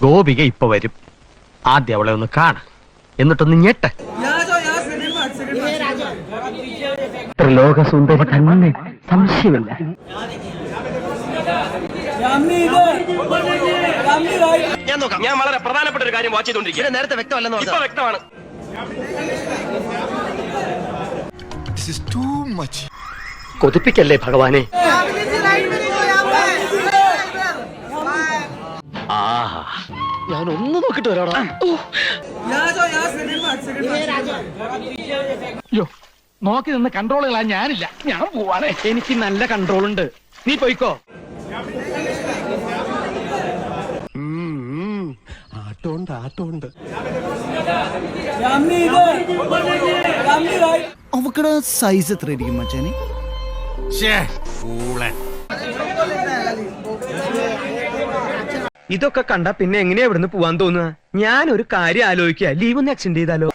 ഗോപിക ഇപ്പൊ വരും. ആദ്യം അവളെ ഒന്ന് കാണ, എന്നിട്ടൊന്ന് ഞെട്ട. ത്രിലോകസുന്ദരി തന്നെ, സംശയമില്ല. ഞാൻ നോക്കാം. ഞാൻ വളരെ പ്രധാനപ്പെട്ട ഒരു കാര്യം വാച്ച് ചെയ്തോണ്ടിരിക്കുക. നേരത്തെ വ്യക്തമല്ലെന്ന് ഇപ്പൊ വ്യക്തമാണ്. കൊതിപ്പിക്കല്ലേ ഭഗവാനെ. ആഹാ, ഞാൻ ഒന്ന് നോക്കിട്ട് വരാടാ. നോക്കി നിന്ന് കൺട്രോൾ കളയാൻ ഞാനില്ല. ഞാൻ പോവാണ്. എനിക്ക് നല്ല കൺട്രോൾ ഉണ്ട്. നീ പോയിക്കോ. ആട്ടോണ്ട് അവക്കടെ സൈസ് എത്ര ഇരിക്കും മച്ചാനെ? ഇതൊക്കെ കണ്ട പിന്നെ എങ്ങനെയാ ഇവിടുന്ന് പോവാൻ തോന്നുക? ഞാൻ ഒരു കാര്യം ആലോചിക്കുക, ലീവ് ഒന്ന് എക്സ്റ്റെൻഡ് ചെയ്താലോ?